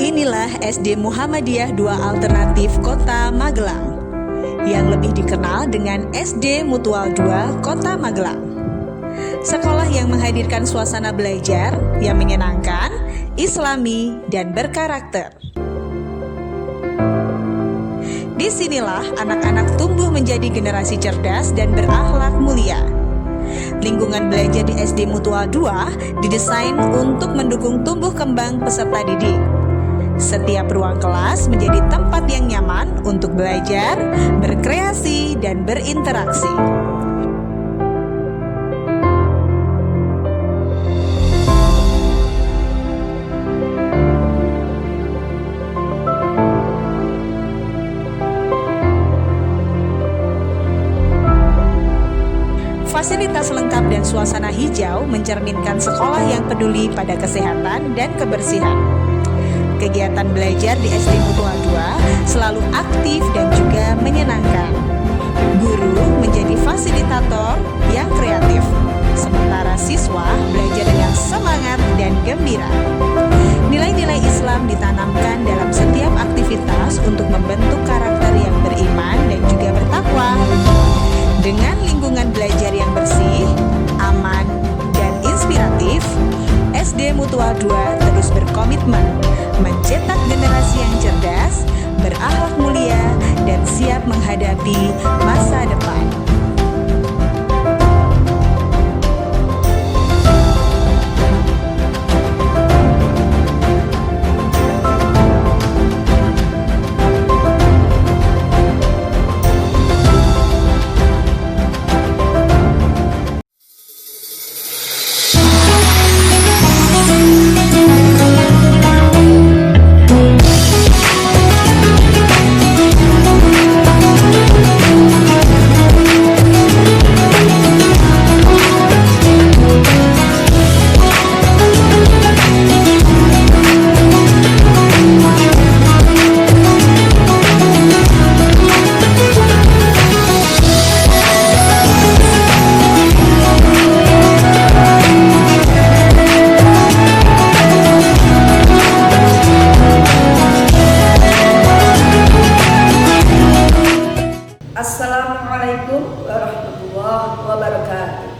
Inilah SD Muhammadiyah 2 Alternatif Kota Magelang, yang lebih dikenal dengan SD Mutual 2 Kota Magelang. Sekolah yang menghadirkan suasana belajar yang menyenangkan, islami, dan berkarakter. Disinilah anak-anak tumbuh menjadi generasi cerdas dan berakhlak mulia. Lingkungan belajar di SD Mutual 2 didesain untuk mendukung tumbuh kembang peserta didik. Setiap ruang kelas menjadi tempat yang nyaman untuk belajar, berkreasi, dan berinteraksi. Fasilitas lengkap dan suasana hijau mencerminkan sekolah yang peduli pada kesehatan dan kebersihan. Kegiatan belajar di SD Mutual 2 selalu aktif dan juga menyenangkan. Guru menjadi fasilitator yang kreatif, sementara siswa belajar dengan semangat dan gembira. Nilai-nilai Islam ditanamkan dalam setiap aktivitas untuk membentuk karakter yang beriman dan juga bertakwa. Dengan lingkungan belajar yang bersih, aman, dan inspiratif, SD Mutual 2 terus berkomitmen mencetak generasi yang cerdas, berakhlak mulia, dan siap menghadapi masa depan. Assalamualaikum warahmatullahi wabarakatuh.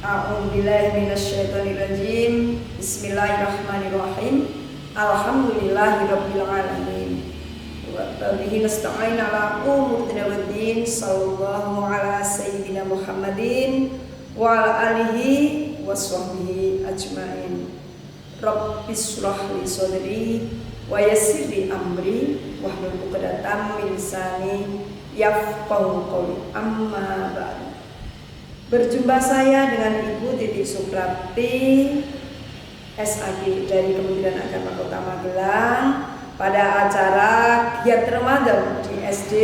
A'udzubillahi minasyaitonirrajim. Bismillahirrahmanirrahim. Alhamdulillahirabbil alamin. Wa bihi nasta'in ala umuri waddin. Sallallahu ala sayyidina Muhammadin wa ala alihi washabbihi ajmain. Rabbis shrah li sadri wa yassir li amri wahlul 'uqdatam min lisani yafqahu qawli. Amma ba'du. Berjumpa saya dengan Ibu Titik Suprapti, SAG dari Kementerian Agama Kota Magelang pada acara Giat Ramadan di SD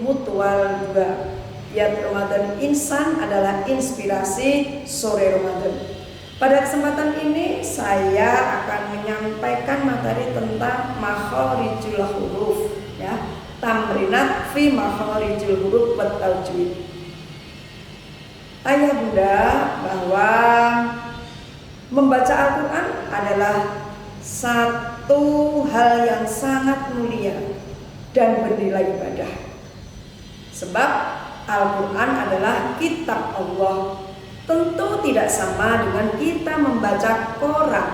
Mutual 2. Giat Ramadan Insan adalah inspirasi sore Ramadan. Pada kesempatan ini saya akan menyampaikan materi tentang makharijul huruf, ya. Tamrinat fi makharijul huruf wat tajwid. Ayah bunda, bahwa membaca Al-Quran adalah satu hal yang sangat mulia dan bernilai ibadah. Sebab Al-Quran adalah kitab Allah. Tentu tidak sama dengan kita membaca Quran.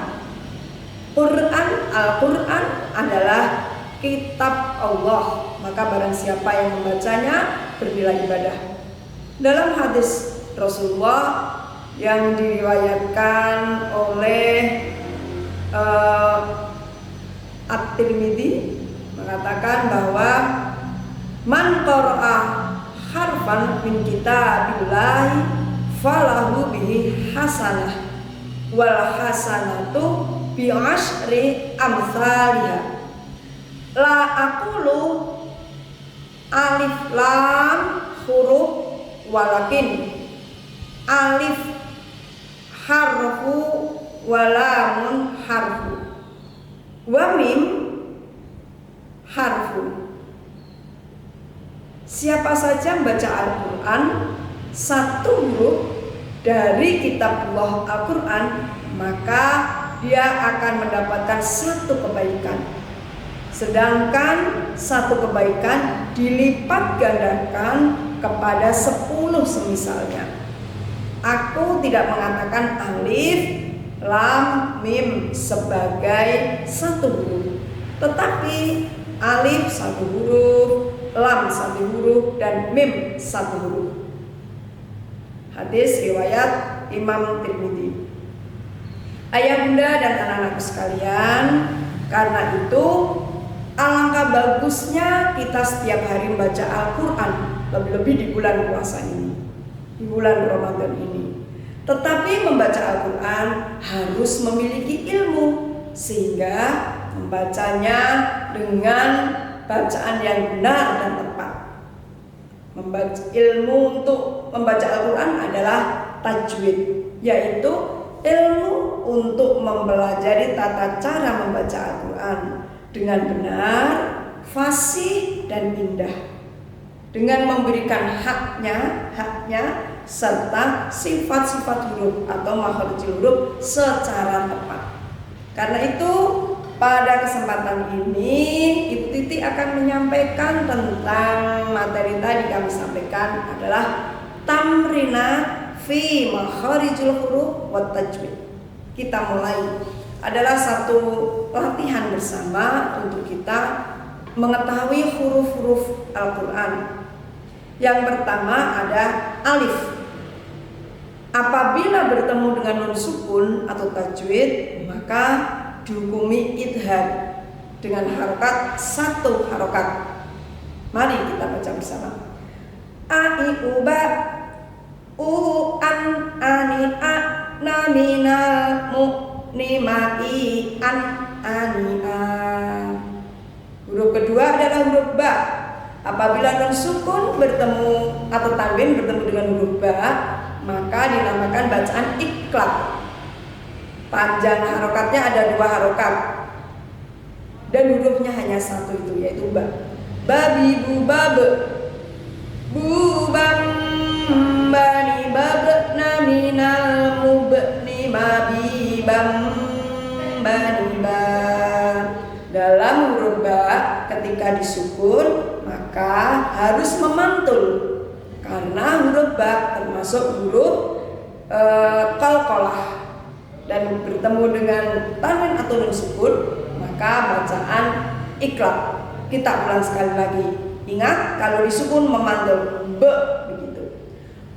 Al-Quran adalah kitab Allah, maka barang siapa yang membacanya bernilai ibadah. Dalam hadis Rasulullah yang diriwayatkan oleh At-Tirmidzi mengatakan bahwa man qara'a harfan min kitabillahi falahu bihi hasanah wal hasanatu bi asyri amsalihha. La aqulu alif lam huruf walakin alif harfu walamun harfu wa mim harfu. Siapa saja membaca Al-Quran satu huruf dari kitab Allah Al-Quran, maka dia akan mendapatkan satu kebaikan. Sedangkan satu kebaikan dilipat gandakan kepada 10 semisalnya. Aku tidak mengatakan alif, lam, mim sebagai satu huruf, tetapi alif satu huruf, lam satu huruf, dan mim satu huruf. Hadis riwayat Imam Tirmidzi. Ayah bunda dan anak-anakku sekalian, karena itu alangkah bagusnya kita setiap hari membaca Al-Quran, lebih-lebih di bulan puasa ini, di bulan Ramadan ini. Tetapi membaca Al-Quran harus memiliki ilmu, sehingga membacanya dengan bacaan yang benar dan tepat. Ilmu untuk membaca Al-Quran adalah tajwid, yaitu ilmu untuk mempelajari tata cara membaca Al-Quran dengan benar, fasih, dan indah, dengan memberikan haknya serta sifat-sifat huruf atau makhrajul huruf secara tepat. Karena itu pada kesempatan ini Ibu Titi akan menyampaikan tentang materi tadi kami sampaikan adalah tamrinat fi makharijul huruf wa tajwid. Kita mulai, adalah satu latihan bersama untuk kita mengetahui huruf-huruf Al-Quran. Yang pertama ada alif. Apabila bertemu dengan nun sukun atau tajwid, maka dihukumi idgham dengan harokat satu harokat. Mari kita baca bersama. A I U ba u an ani a na mina mu ni ma i an ani a. Huruf kedua adalah huruf ba. Apabila nun sukun bertemu atau tanwin bertemu dengan huruf ba, maka dinamakan bacaan iklab. Panjang harokatnya ada 2 harokat dan hurufnya hanya satu, itu yaitu ba. Babi bu babe bu bam bani babe naminal mubni mabi bam bani ba. Dalam huruf ba ketika disukun maka harus memantul, karena huruf ba termasuk huruf qalqalah dan bertemu dengan tanwin atau nun sukun maka bacaan iklab. Kita ulang sekali lagi. Ingat, kalau disukun memantul be begitu.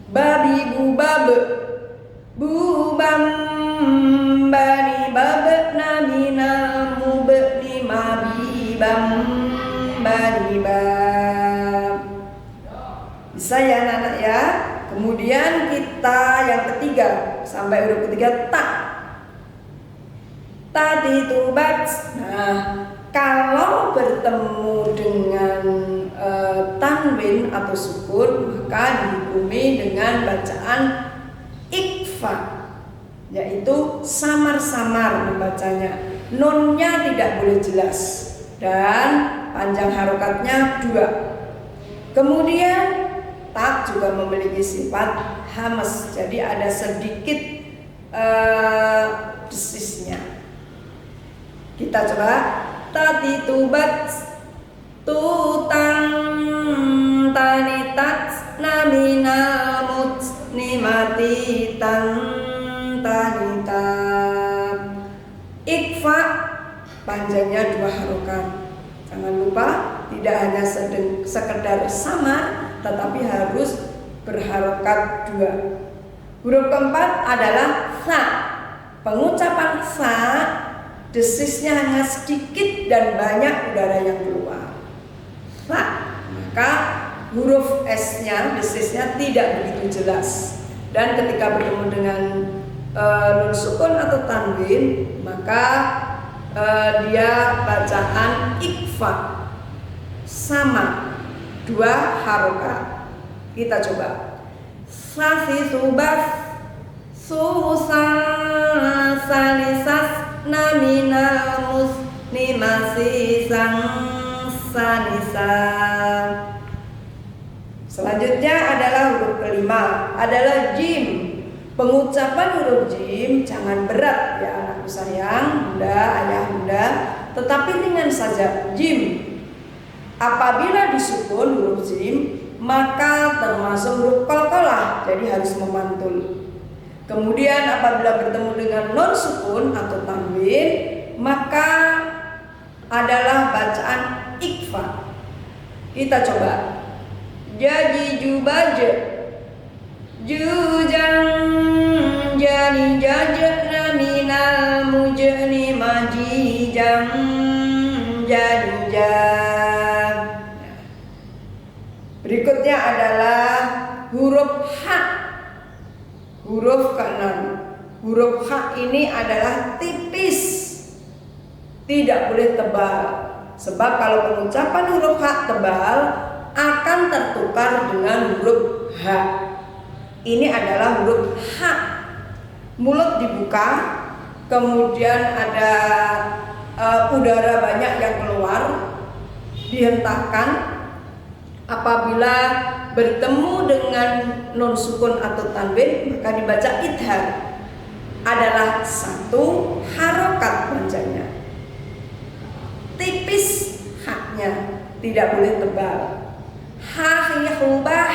Babi bu babe bu bam bani babe namina mubni mabi bam bani bam. Bisa ya anak-anak ya. Kemudian kita yang ketiga, sampai huruf ketiga ta. Tadi itu bat. Nah, kalau bertemu dengan tanwin atau sukun maka dihukumi dengan bacaan ikfa, yaitu samar-samar membacanya. Nunnya tidak boleh jelas dan panjang harokatnya 2. Kemudian ta juga memiliki sifat hamas, jadi ada sedikit desisnya. Kita coba. Tati tubat tutang tanitat namina mutnimati tan tanitat. Ikfa panjangnya 2 harokat. Jangan lupa tidak hanya sekedar samar, tetapi harus berharokat 2. Huruf keempat adalah sa. Pengucapan sa desisnya hanya sedikit dan banyak udara yang keluar. Nah, maka huruf S-nya, desisnya tidak begitu jelas. Dan ketika bertemu dengan nun sukun atau tanwin, maka dia bacaan ikfa, sama 2 harokat. Kita coba. Sasi subas susah salisas namina musnimasi sang sanisa. Selanjutnya adalah huruf kelima, adalah jim. Pengucapan huruf jim jangan berat ya anak. ibu sayang, bunda, ayah, bunda, tetapi ringan saja. Jim, apabila disukun huruf jim, maka termasuk huruf qalqalah, jadi harus memantul. Kemudian apabila bertemu dengan non sukun atau tanwin, maka adalah bacaan ikfa. Kita coba. Jadi jubaje, jujang, jadi jajna minal mujni majijang, jadi jam. Berikutnya adalah huruf H, huruf ke-6. Huruf H ini adalah tipis, tidak boleh tebal. Sebab kalau pengucapan huruf H tebal akan tertukar dengan huruf H. Ini adalah huruf H. Mulut dibuka, kemudian ada udara banyak yang keluar, dihentakkan. Apabila bertemu dengan non sukun atau tanwin, maka dibaca idhar. Adalah satu harokat bancanya, tipis haknya, tidak boleh tebal. Hahihubah,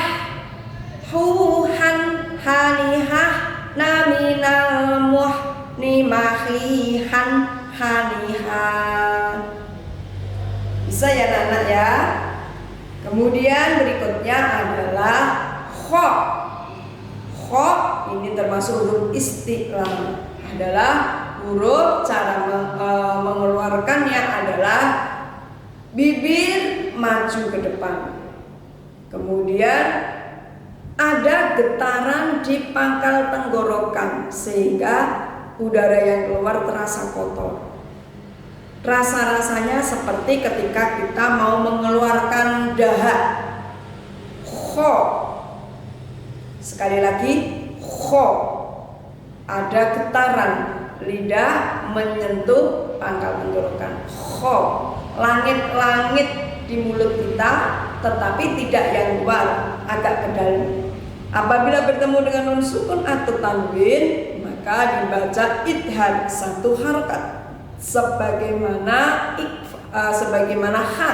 huhan, hanihah, naminal muhnimahihan, hanihan. Bisa ya anak-anak ya. Kemudian berikutnya adalah kho. Kho ini termasuk huruf istiqlal, adalah huruf cara mengeluarkannya adalah bibir maju ke depan. Kemudian ada getaran di pangkal tenggorokan sehingga udara yang keluar terasa kotor. Rasa-rasanya seperti ketika kita mau mengeluarkan dahak. Kho. Sekali lagi, kho. Ada getaran lidah menyentuh pangkal tenggorokan. Kho. Langit-langit di mulut kita, tetapi tidak yang luar, agak ke dalam. Apabila bertemu dengan nun sukun atau tanwin, maka dibaca idhar, satu harokat. Sebagaimana ha.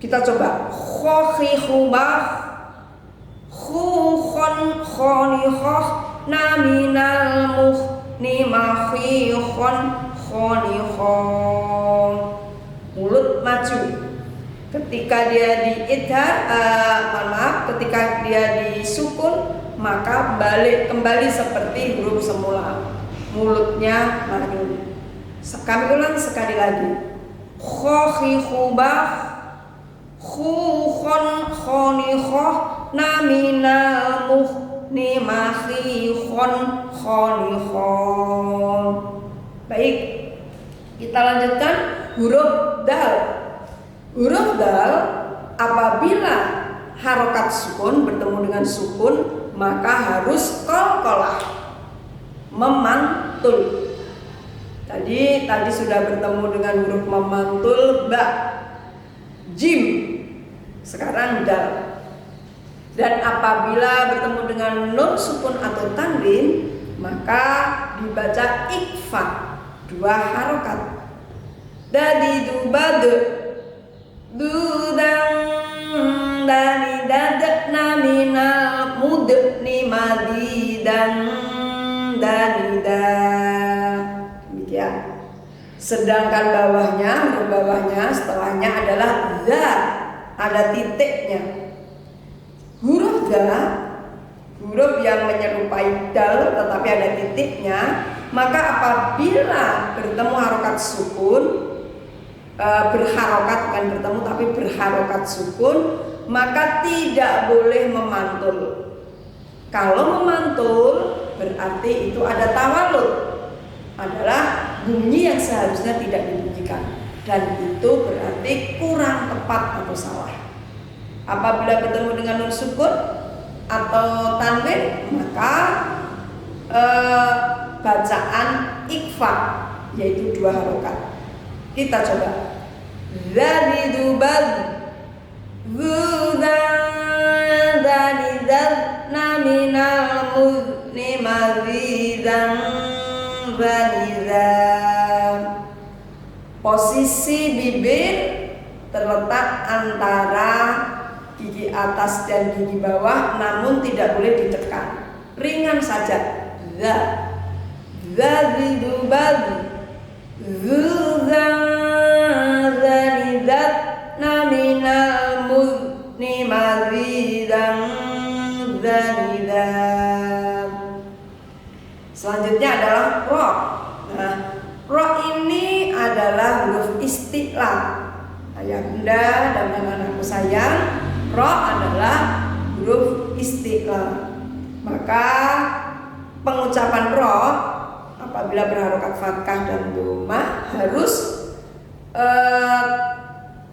Kita coba. Khokhihubah, khukhon khonihah, naminal muhnimakhihon khonihon. Mulut maju. Ketika dia diidhar, ketika dia disukun, maka balik kembali seperti huruf semula. Mulutnya maju. Kami ulang sekali lagi. Khokhihubah, khukhon khonihah, naminal muhnimakhihon khonihon. Baik, kita lanjutkan huruf dal. Huruf dal apabila harokat sukun bertemu dengan sukun, maka harus qalqalah, memantul. Tadi sudah bertemu dengan huruf memantul ba, jim, sekarang dal. Dan apabila bertemu dengan nun sukun atau tanwin, maka dibaca ikfa, dua harokat. Dadi dubade, dudang, dani dadak naminal mudni madidan, dani dan. Demikian. Sedangkan huruf bawahnya setelahnya adalah za, ada titiknya. Huruf za, huruf yang menyerupai dal tetapi ada titiknya, maka apabila bertemu harokat sukun, berharokat bukan bertemu tapi berharokat sukun, maka tidak boleh memantul. Kalau memantul berarti itu ada tawalud, adalah bunyi yang seharusnya tidak dibunyikan, dan itu berarti kurang tepat atau salah. Apabila bertemu dengan nun sukun atau tanwin, maka bacaan ikfa, yaitu dua harokat. Kita coba. Zadidubad, zudan, zadidad, naminal muzni mazidan, dzanidza. Posisi bibir terletak antara gigi atas dan gigi bawah, namun tidak boleh ditekan, ringan saja. Za, zazidu baz, zuzanidat, naminal muzni mazidan zanidam. Selanjutnya adalah ro. Nah, ro ini adalah huruf isti'la. Ayah bunda dan anak-anakku sayang, ro adalah huruf isti'la. Maka pengucapan ro apabila berharokat fathah dan dhammah harus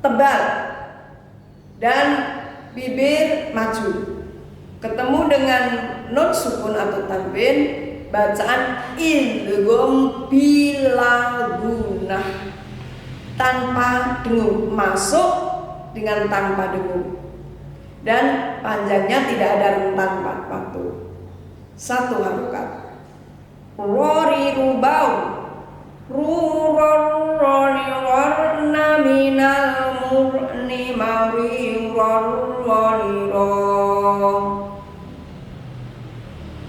tebal dan bibir maju. Ketemu dengan nun sukun atau tanwin, bacaan idgham bila gunah, tanpa dengung, masuk dengan tanpa dengung, dan panjangnya tidak ada rentan waktu. Satu harokat. Rori rubau, rurori warna minal murni mari rori rong.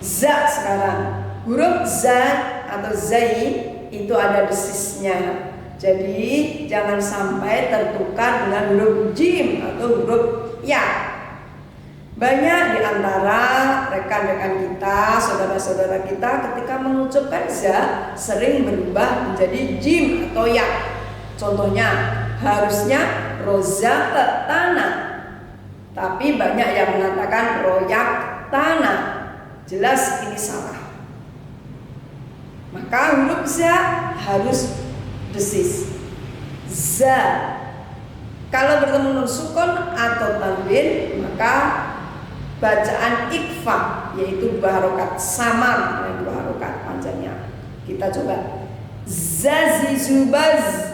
Za sekarang, huruf za atau zai itu ada desisnya. Jadi jangan sampai tertukar dengan huruf jim atau huruf ya. Banyak di antara rekan-rekan kita, saudara-saudara kita ketika mengucapkan za sering berubah menjadi jim atau ya. Contohnya harusnya rozak tanah, tapi banyak yang mengatakan royak tanah. Jelas ini salah. Maka huruf za harus desis. Za. Kalau bertemu nun sukun atau tanwin, maka bacaan ikfa, yaitu dua harokat samar dengan dua harokat panjangnya. Kita coba. Zazi zubaz,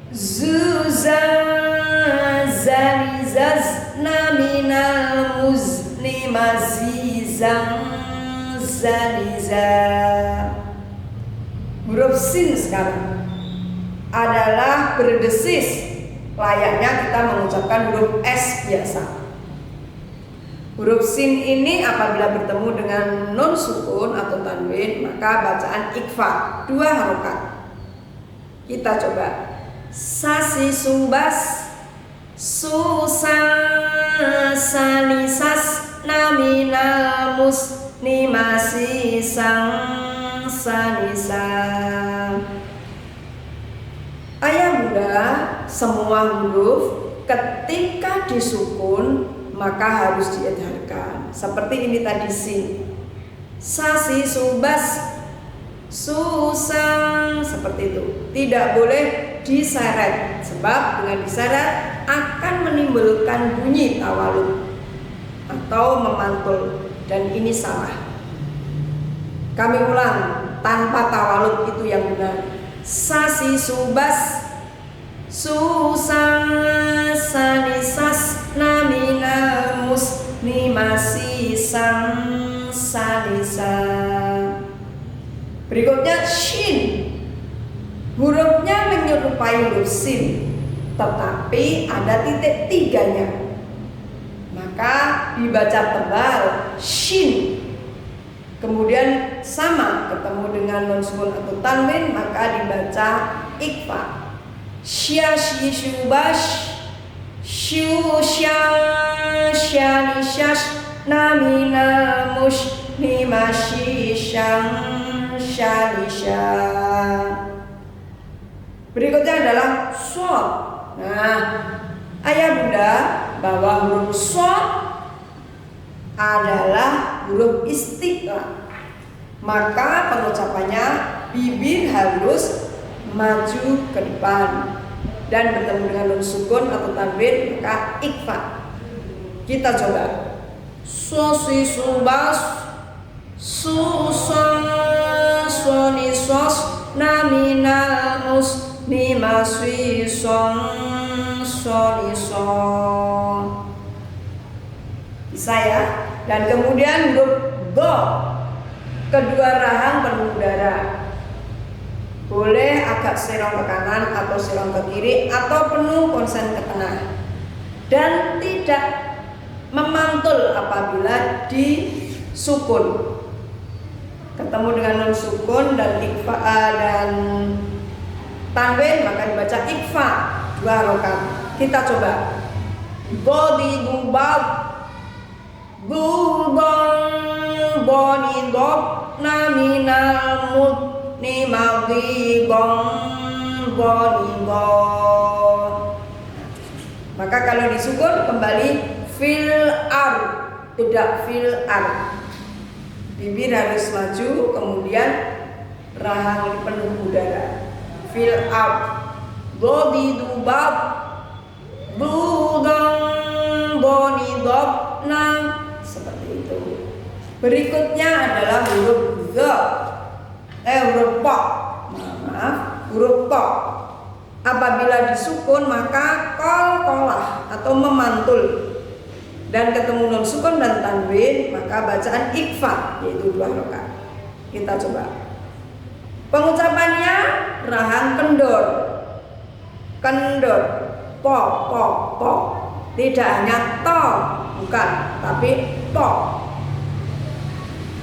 zuzazalizaz, naminal muzni mazizan zaliza. Huruf sin sekarang adalah berdesis, layaknya kita mengucapkan huruf S biasa. Huruf sin ini apabila bertemu dengan nun sukun atau tanwin, maka bacaan ikfa, dua harokat. Kita coba. Sasi subas, susasalisas, naminal musni masih sang salisa. Ayah bunda, semua huruf ketika disukun maka harus diedharkan. Seperti ini tadi sin. Sasi subas, susang, seperti itu. Tidak boleh diseret, sebab dengan diseret akan menimbulkan bunyi tawalud atau memantul, dan ini salah. Kami ulang, tanpa tawalud itu yang benar. Sasi subas, susang salisas, namina musni masih sang salisa. Berikutnya shin. Hurufnya menyerupai huruf sin, tetapi ada titik tiganya, maka dibaca tebal shin. Kemudian sama ketemu dengan nun sukun atau tanwin, maka dibaca ikfa. Sya shi shubash, shu sya syani syash, namina mush nimashi syang syani syang. Berikutnya adalah shod. Nah, ayah bunda, bahwa huruf shod adalah huruf istiqlal, maka pengucapannya bibir harus maju ke depan dan bertemu dengan nun sukun atau tanwin, maka ikfa. Kita coba. Sosi subas, susan soni sos, namina musni maswi son soni son. Bisa ya. Dan kemudian huruf do, kedua rahang penuh udara. Boleh agak serong ke kanan atau serong ke kiri atau penuh konsen ke tengah. Dan tidak memantul apabila disukun. Ketemu dengan nun sukun dan ikfa dan tanwin maka dibaca ikfa 2 harokat. Kita coba. Bodi bubab bubong boni dob naminal mut ni magi bong boni bong. Maka kalau disukun kembali fil ar, tidak fil ar. Bibir harus maju, kemudian rahang penuh udara. Fil ar. Bodi dubab budong boni dob nang, seperti itu. Berikutnya adalah huruf z, huruf po. Maaf, huruf po. Apabila disukun maka qalqalah atau memantul dan ketemu nun sukun dan tanwin maka bacaan ikfa yaitu 2 harokat. Kita coba. Pengucapannya rahang kendor. Kendor. Po po po. Tidak hanya to, bukan, tapi po.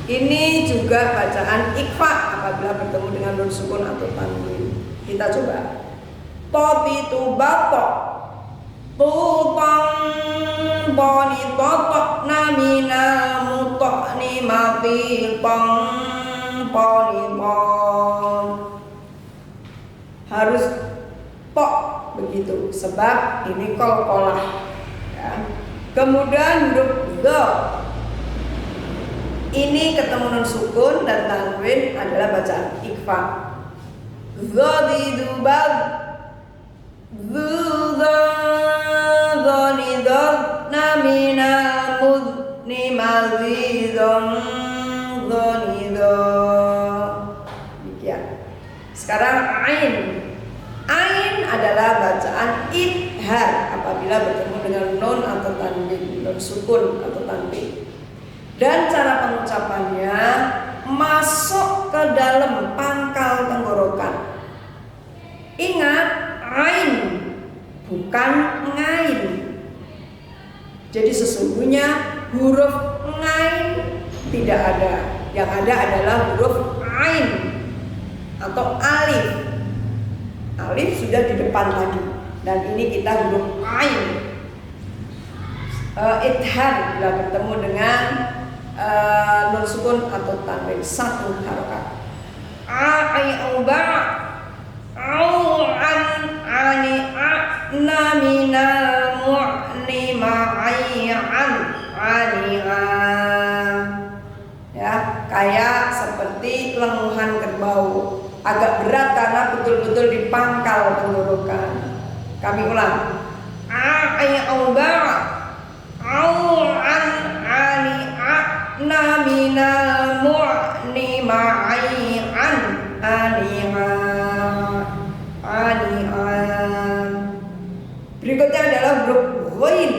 Ini juga bacaan ikfa apabila bertemu dengan nun sukun atau tanwin. Kita coba. Topi tu batok tupang boni totok namina mutok ni mati pong poni pong. Harus pok begitu sebab ini qalqalah ya. Kemudian huruf do ini ketemu nun sukun dan tanwin adalah bacaan ikfa. Zadidubab Zuzadhanidhad namina mudni mazidon dhanidhad. Demikian. Sekarang ain. Ain adalah bacaan idhar apabila bertemu dengan nun atau tanwin, nun sukun atau tanwin. Dan cara pengucapannya masuk ke dalam pangkal tenggorokan. Ingat, ain bukan ngain. Jadi sesungguhnya huruf ngain tidak ada. Yang ada adalah huruf ain atau alif. Alif sudah di depan tadi dan ini kita huruf ain. Idhar bila bertemu dengan nun sukun atau tanwin 1 harokat. A'uba au an ani na minal mu'ni ma'ayyan ani'a. Ya, kayak seperti lenguhan kerbau. Agak berat karena betul-betul di pangkal tenggorokan. Kami ulang. A'uba au an ani na minal mu'ni ma'ayyan ani'a. Berikutnya adalah huruf ghain.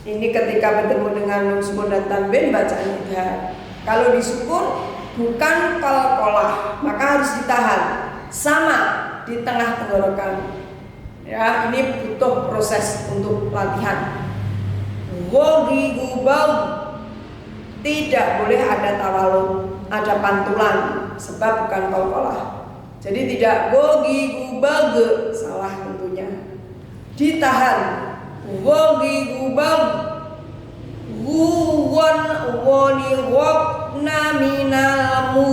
Ini ketika bertemu dengan nun sukun dan tanwin bacaan idhar. Kalau disukun bukan qalqalah, maka harus ditahan sama di tengah tenggorokan. Ya, ini butuh proses untuk latihan. Wogi gubal tidak boleh ada tawalud, ada pantulan sebab bukan qalqalah. Jadi tidak wogi gubal, salah tentunya. Ditahan. Wogi gubal guwan woni wok naminamu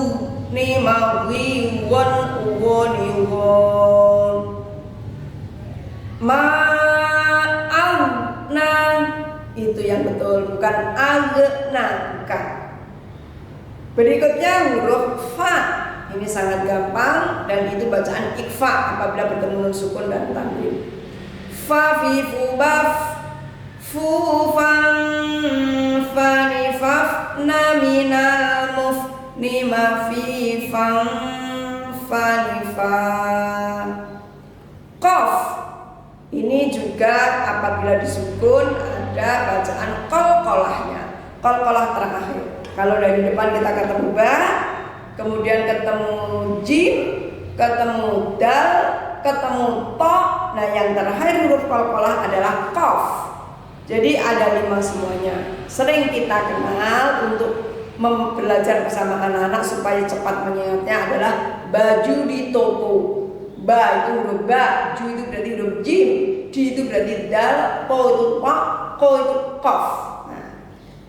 ni mawi won woni won ma'agna, itu yang betul, bukan agna, bukan. Berikutnya huruf fa. Ini sangat gampang dan itu bacaan ikfa apabila bertemu nun sukun dan tanwin. Fa fi fu baf fu fan fani faf na minal muf ni ma fi fan fani fa. Qaf ini juga apabila disukun ada bacaan qalqalahnya, qalqalah terakhir. Kalau dari depan kita ketemu ba, kemudian ketemu jim, ketemu dal, ketemu to. Nah, yang terakhir huruf qalqalah adalah qaf. Jadi ada 5 semuanya. Sering kita kenal untuk belajar bersama anak-anak supaya cepat mengingatnya adalah baju di toko. Ba itu huruf ba, ju itu berarti huruf jim, di itu berarti dal, po itu pa, ko itu qaf. Nah,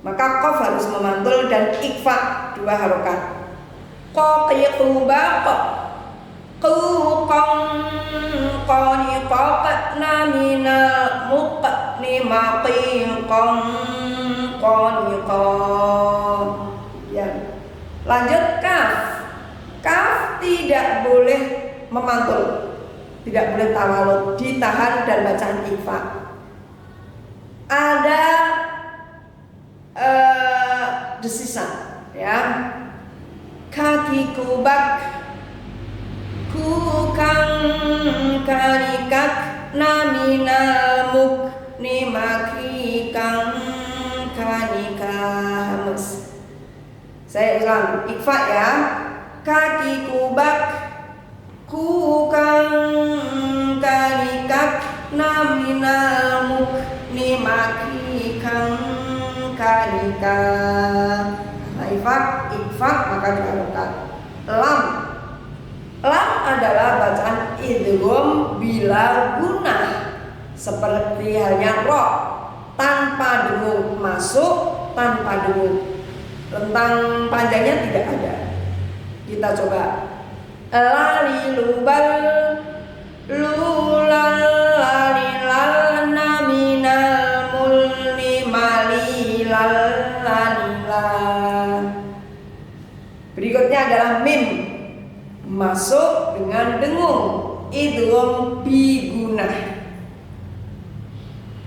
maka qaf harus memantul dan ikhfa 2 harokat. Qa qiqu ba qa qu qan qani qaqna minal muqni maqin qan qani qa. Ya. Lanjut kaf. Kaf tidak boleh memantul, tidak boleh tawalud, ditahan dan bacaan ikhfa. Ada desisan, ya. Kakiku bak ku kang karikak naminal mukni maki kang kanika hamus. Saya ulang ikhfa ya. Kakiku bak ku kang karikak naminal mukni maki kang kanika. Ifak maka diharokat. Lam adalah bacaan idgham bila gunah, seperti halnya ro, tanpa dengung, masuk tanpa dengung. Rentang panjangnya tidak ada. Kita coba. Lali lubal lulal lali lal naminal mulni mali lal lalilah. Berikutnya adalah mim, masuk dengan dengung, idgham bigunah.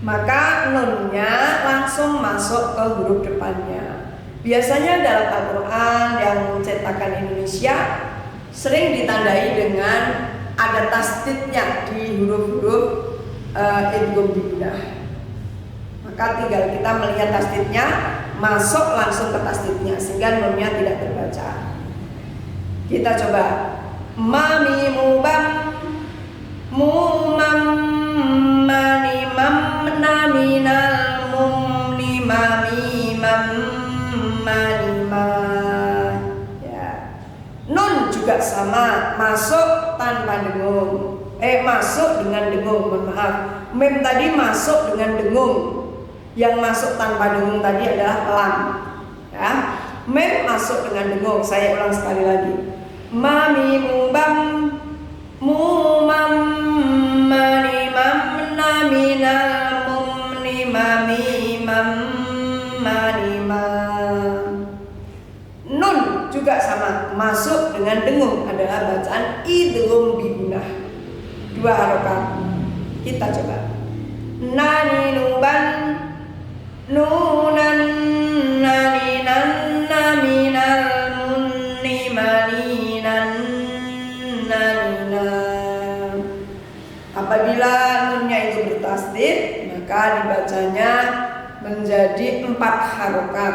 Maka nunnya langsung masuk ke huruf depannya. Biasanya dalam Al-Quran yang cetakan Indonesia sering ditandai dengan ada tasdidnya di huruf-huruf idgham bigunah. Maka tinggal kita melihat tasdidnya, masuk langsung ke tasdidnya sehingga nunnya tidak terbaca. Kita coba. Mami mubam mumam mani mam naminal mumni mami mam mani ma. Ya. Nun juga sama, masuk tanpa dengung. Masuk dengan dengung, mohon maaf. Mim tadi masuk dengan dengung. Yang masuk tanpa dengung tadi adalah lam. Ya. Mim masuk dengan dengung. Saya ulang sekali lagi. Mami mubam mumam mani mam naminal mumni mami mam mani ma. Nun juga sama, masuk dengan dengung, adalah bacaan idgham bigunah, 2 harokat. Kita coba. Nani nuban nunan naninan naminal munni maninan nanina. Apabila nunnya itu bertasdid, maka dibacanya menjadi 4 harokat.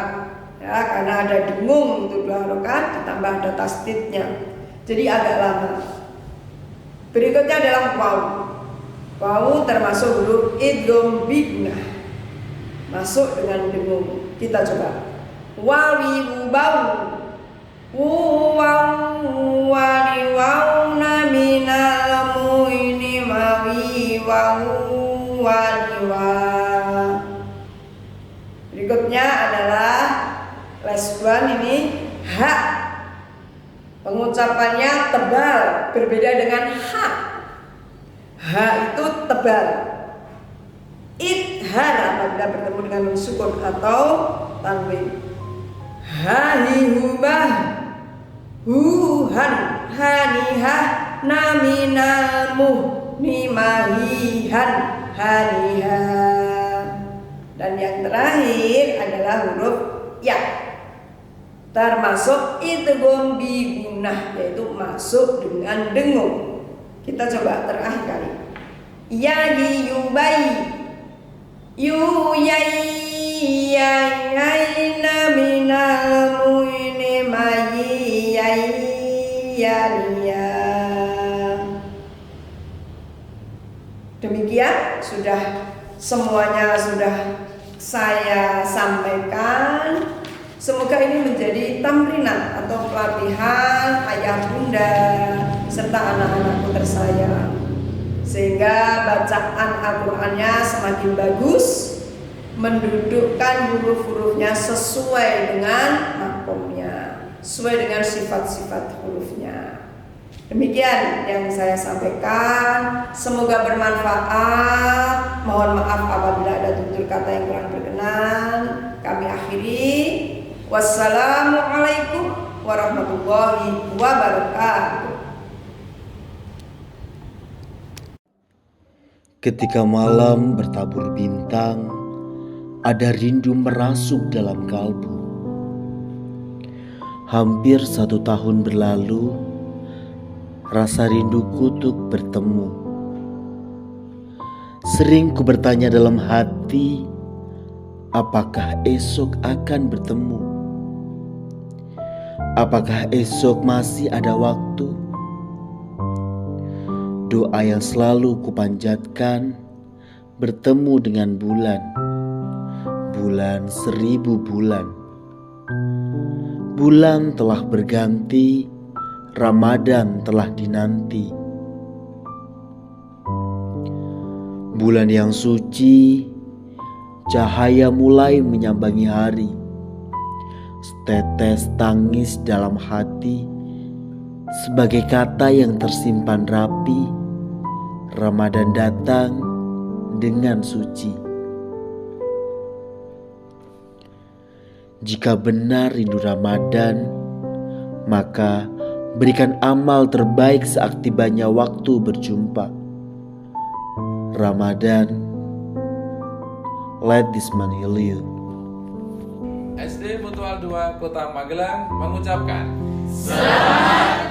Ya, karena ada dengung itu 2 harokat ditambah ada tasdidnya, jadi agak lama. Berikutnya adalah waw. Waw termasuk huruf idgham bigunah, masuk dengan dengung. Kita coba. Wawi wubau waw wali waw naminal muini mawi waw wali waw. Berikutnya adalah lesbuan ini ha. Pengucapannya tebal, berbeda dengan ha. Ha itu tebal. Idhar apabila bertemu dengan sukun atau tanwin. Hanihubah huhan hanihah naminal muhnimahihan hanihah. Dan yang terakhir adalah huruf ya, termasuk idgham bigunah, yaitu masuk dengan dengung. Kita coba terakhir kali. Ya yubai yu yai yai naminal muini mayi yai layaliyah. Demikian semuanya sudah saya sampaikan. Semoga ini menjadi tamrinat atau pelatihan ayah bunda serta anak-anakku tersayang, sehingga bacaan Al-Qur'annya semakin bagus, mendudukkan huruf-hurufnya sesuai dengan makomnya, sesuai dengan sifat-sifat hurufnya. Demikian yang saya sampaikan, semoga bermanfaat. Mohon maaf apabila ada tutur kata yang kurang berkenan. Kami akhiri. Wassalamualaikum warahmatullahi wabarakatuh. Ketika malam bertabur bintang, ada rindu merasuk dalam kalbu. Hampir 1 tahun berlalu, rasa rinduku untuk bertemu. Sering ku bertanya dalam hati, apakah esok akan bertemu? Apakah esok masih ada waktu? Doa yang selalu kupanjatkan bertemu dengan bulan 1000 bulan. Bulan telah berganti, Ramadan telah dinanti. Bulan yang suci, cahaya mulai menyambangi hari. Setetes tangis dalam hati, sebagai kata yang tersimpan rapi. Ramadan datang dengan suci. Jika benar rindu Ramadan, maka berikan amal terbaik saat tibanya waktu berjumpa. Ramadan, let this man heal you. SD Mutual 2 Kota Magelang mengucapkan Selamat